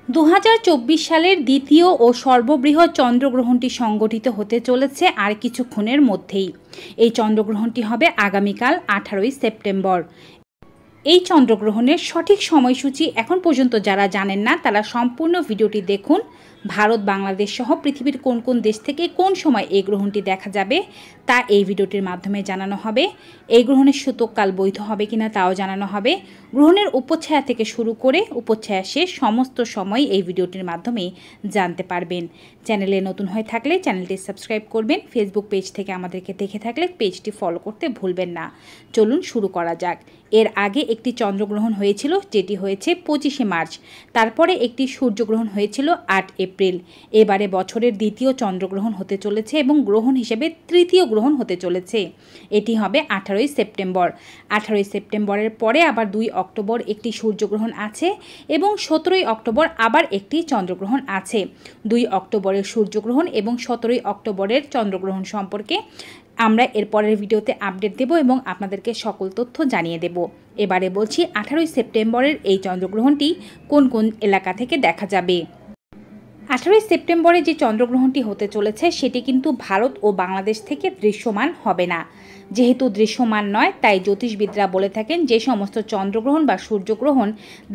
2024 সালের দ্বিতীয় ও সর্ববৃহৎ চন্দ্রগ্রহণটি সংগঠিত হতে চলেছে আর কিছুক্ষণের মধ্যেই। এই চন্দ্রগ্রহণটি হবে আগামীকাল 18 সেপ্টেম্বর। এই চন্দ্রগ্রহণের সঠিক সময়সূচি এখন পর্যন্ত যারা জানেন না তারা সম্পূর্ণ ভিডিওটি দেখুন। ভারত, বাংলাদেশ সহ পৃথিবীর কোন কোন দেশ থেকে কোন সময় এই গ্রহণটি দেখা যাবে তা এই ভিডিওটির মাধ্যমে জানানো হবে। এই গ্রহণের সূতককাল বৈধ হবে কিনা তাও জানানো হবে। গ্রহণের উপচ্ছায়া থেকে শুরু করে উপচ্ছায়া শেষ সমস্ত সময় এই ভিডিওটির মাধ্যমে জানতে পারবেন। চ্যানেলে নতুন হয়ে থাকলে চ্যানেলটি সাবস্ক্রাইব করবেন। ফেসবুক পেজ থেকে আমাদেরকে দেখে থাকলে পেজটি ফলো করতে ভুলবেন না। চলুন শুরু করা যাক। এর আগে একটি চন্দ্রগ্রহণ হয়েছিল যেটি হয়েছে 25শে মার্চ। তারপরে একটি সূর্যগ্রহণ হয়েছিল 8 এপ্রিল। এবারে বছরের দ্বিতীয় চন্দ্রগ্রহণ হতে চলেছে এবং গ্রহণ হিসেবে তৃতীয় গ্রহণ হতে চলেছে। এটি হবে 18 সেপ্টেম্বর। 18 সেপ্টেম্বরের পরে আবার 2 অক্টোবর একটি সূর্যগ্রহণ আছে এবং 17 অক্টোবর আবার একটি চন্দ্রগ্রহণ আছে। 2 অক্টোবরের সূর্যগ্রহণ এবং 17 অক্টোবরের চন্দ্রগ্রহণ সম্পর্কে আমরা এর পরের ভিডিওতে আপডেট দেব এবং আপনাদেরকে সকল তথ্য জানিয়ে দেব। এবারে বলছি 18 সেপ্টেম্বরের এই চন্দ্রগ্রহণটি কোন কোন এলাকা থেকে দেখা যাবে। 18 সেপ্টেম্বরে যে চন্দ্রগ্রহণটি হতে চলেছে সেটি কিন্তু ভারত ও বাংলাদেশ থেকে দৃশ্যমান হবে না। যেহেতু দৃশ্যমান নয় তাই জ্যোতিষবিদরা বলে থাকেন যে সমস্ত চন্দ্রগ্রহণ বা সূর্যগ্রহণ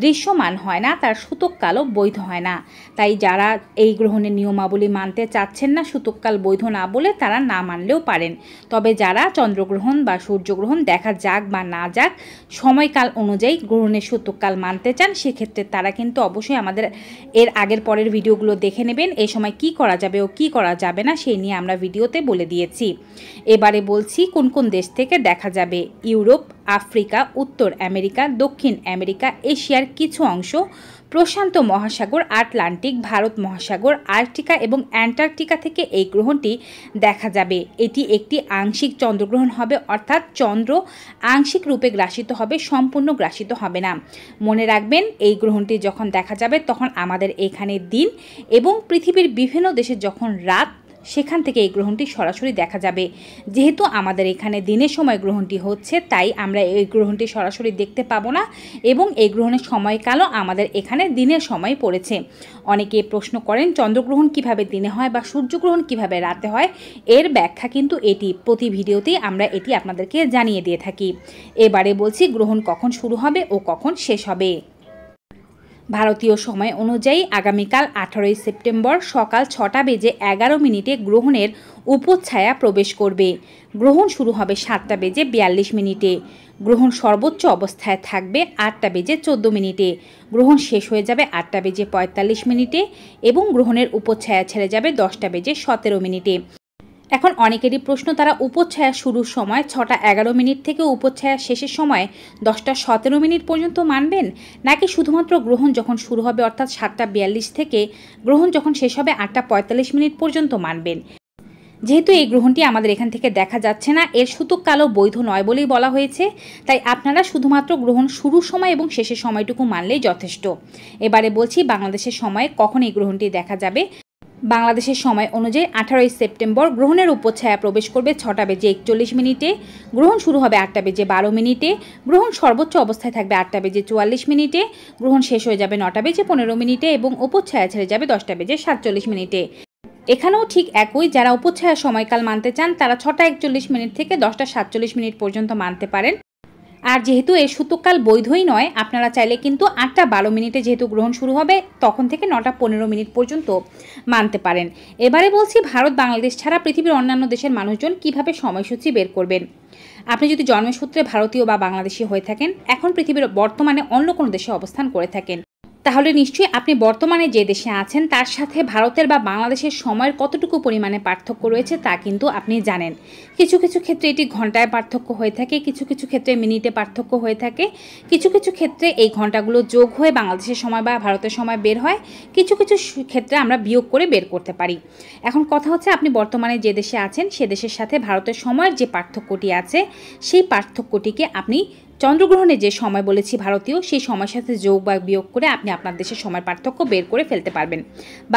দৃশ্যমান হয় না তার সূতককালও বৈধ হয় না। তাই যারা এই গ্রহণের নিয়মাবলী মানতে চাচ্ছেন না, সূতককাল বৈধ না বলে তারা না মানলেও পারেন। তবে যারা চন্দ্রগ্রহণ বা সূর্যগ্রহণ দেখা যাক বা না যাক সময়কাল অনুযায়ী গ্রহণের সূতককাল মানতে চান সেক্ষেত্রে তারা কিন্তু অবশ্যই আমাদের এর আগের পরের ভিডিওগুলো দেখে নেবেন। এই সময় কি করা যাবে ও কি করা যাবে না সেই নিয়ে আমরা ভিডিওতে বলে দিয়েছি। এবারে বলছি কোন কোন দেশ থেকে দেখা যাবে। ইউরোপ, আফ্রিকা, উত্তর আমেরিকা, দক্ষিণ আমেরিকা, এশিয়ার কিছু অংশ, প্রশান্ত মহাসাগর, আটলান্টিক, ভারত মহাসাগর, আর্কটিকা এবং অ্যান্টার্কটিকা থেকে এই গ্রহণটি দেখা যাবে। এটি একটি আংশিক চন্দ্রগ্রহণ হবে, অর্থাৎ চন্দ্র আংশিক রূপে গ্রাসিত হবে, সম্পূর্ণ গ্রাসিত হবে না। মনে রাখবেন এই গ্রহণটি যখন দেখা যাবে তখন আমাদের এখানে দিন এবং পৃথিবীর বিভিন্ন দেশে যখন রাত সেখান থেকে এই গ্রহণটি সরাসরি দেখা যাবে। যেহেতু আমাদের এখানে দিনের সময় গ্রহণটি হচ্ছে তাই আমরা এই গ্রহণটি সরাসরি দেখতে পাবো না এবং এই গ্রহণের সময়কালও আমাদের এখানে দিনের সময় পড়েছে। অনেকে প্রশ্ন করেন চন্দ্রগ্রহণ কিভাবে দিনে হয় বা সূর্যগ্রহণ কিভাবে রাতে হয়। এর ব্যাখ্যা কিন্তু এটি প্রতি ভিডিওতেই আমরা এটি আপনাদেরকে জানিয়ে দিয়ে থাকি। এবারে বলছি গ্রহণ কখন শুরু হবে ও কখন শেষ হবে। ভারতীয় সময় অনুযায়ী আগামীকাল 18 সেপ্টেম্বর সকাল 6:11 গ্রহণের উপচ্ছায়া প্রবেশ করবে। গ্রহণ শুরু হবে 7:42। গ্রহণ সর্বোচ্চ অবস্থায় থাকবে 8:14। গ্রহণ শেষ হয়ে যাবে 8:45 এবং গ্রহণের উপচ্ছায়া ছেড়ে যাবে 10:17। এখন অনেকেরই প্রশ্ন, তারা উপচ্ছায়া শুরুর সময় 6:11 থেকে উপচ্ছায়া শেষের সময় 10:17 পর্যন্ত মানবেন, নাকি শুধুমাত্র গ্রহণ যখন শুরু হবে অর্থাৎ 7:42 থেকে গ্রহণ যখন শেষ হবে 8:45 পর্যন্ত মানবেন। যেহেতু এই গ্রহণটি আমাদের এখান থেকে দেখা যাচ্ছে না, এর সূতককালও বৈধ নয় বলেই বলা হয়েছে, তাই আপনারা শুধুমাত্র গ্রহণ শুরুর সময় এবং শেষের সময়টুকু মানলেই যথেষ্ট। এবারে বলছি বাংলাদেশের সময় কখন এই গ্রহণটি দেখা যাবে। বাংলাদেশের সময় অনুযায়ী 18 সেপ্টেম্বর গ্রহণের উপচ্ছায়া প্রবেশ করবে 6:41। গ্রহণ শুরু হবে 8:12। গ্রহণ সর্বোচ্চ অবস্থায় থাকবে 8:44। গ্রহণ শেষ হয়ে যাবে 9:15 এবং উপচ্ছায়া ছেড়ে যাবে 10:47। এখানেও ঠিক একই, যারা উপচ্ছায়া সময়কাল মানতে চান তারা 6:41 থেকে 10:47 পর্যন্ত মানতে পারেন। আর যেহেতু এর সূতককাল বৈধই নয়, আপনারা চাইলে কিন্তু 8:12 যেহেতু গ্রহণ শুরু হবে তখন থেকে 9:15 পর্যন্ত মানতে পারেন। এবারে বলছি ভারত, বাংলাদেশ ছাড়া পৃথিবীর অন্যান্য দেশের মানুষজন কিভাবে সময়সূচি বের করবেন। আপনি যদি জন্মসূত্রে ভারতীয় বা বাংলাদেশি হয়ে থাকেন, এখন পৃথিবীর বর্তমানে অন্য কোনো দেশে অবস্থান করে থাকেন, তাহলে নিশ্চয়ই আপনি বর্তমানে যে দেশে আছেন তার সাথে ভারতের বা বাংলাদেশের সময়ের কতটুকু পরিমাণে পার্থক্য রয়েছে তা কিন্তু আপনি জানেন। কিছু কিছু ক্ষেত্রে এটি ঘন্টায় পার্থক্য হয়ে থাকে, কিছু কিছু ক্ষেত্রে মিনিটে পার্থক্য হয়ে থাকে, কিছু কিছু ক্ষেত্রে এই ঘন্টাগুলো যোগ হয়ে বাংলাদেশের সময় বা ভারতের সময় বের হয়, কিছু কিছু ক্ষেত্রে আমরা বিয়োগ করে বের করতে পারি। এখন কথা হচ্ছে আপনি বর্তমানে যে দেশে আছেন সে দেশের সাথে ভারতের সময়ের যে পার্থক্যটি আছে সেই পার্থক্যটিকে আপনি চন্দ্রগ্রহণে যে সময় বলেছি ভারতীয়, সেই সময়ের সাথে যোগ বা বিয়োগ করে আপনি আপনার দেশের সময় পার্থক্য বের করে ফেলতে পারবেন।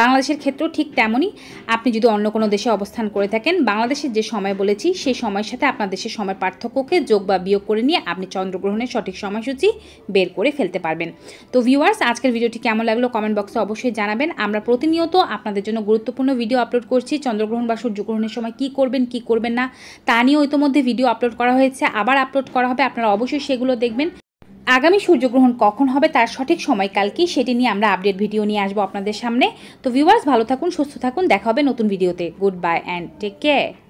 বাংলাদেশের ক্ষেত্রেও ঠিক তেমনই। আপনি যদি অন্য কোনো দেশে অবস্থান করে থাকেন, বাংলাদেশের যে সময় বলেছি সেই সময়ের সাথে আপনার দেশের সময় পার্থক্যকে যোগ বা বিয়োগ করে নিয়ে আপনি চন্দ্রগ্রহণের সঠিক সময়সূচি বের করে ফেলতে পারবেন। তো ভিউয়ার্স, আজকের ভিডিওটি কেমন লাগলো কমেন্ট বক্সে অবশ্যই জানাবেন। আমরা প্রতিনিয়ত আপনাদের জন্য গুরুত্বপূর্ণ ভিডিও আপলোড করছি। চন্দ্রগ্রহণ বা সূর্যগ্রহণের সময় কী করবেন কী করবেন না তা নিয়েও ইতিমধ্যে ভিডিও আপলোড করা হয়েছে, আবার আপলোড করা হবে। আপনারা অবশ্যই সেগুলো দেখবেন। আগামী সূর্যগ্রহণ কখন হবে তার সঠিক সময়কাল কি সেটি নিয়ে আমরা আপডেট ভিডিও নিয়ে আসবো আপনাদের সামনে। তো ভিউয়ার্স, ভালো থাকুন, সুস্থ থাকুন, দেখা হবে নতুন ভিডিওতে। Good bye and take care.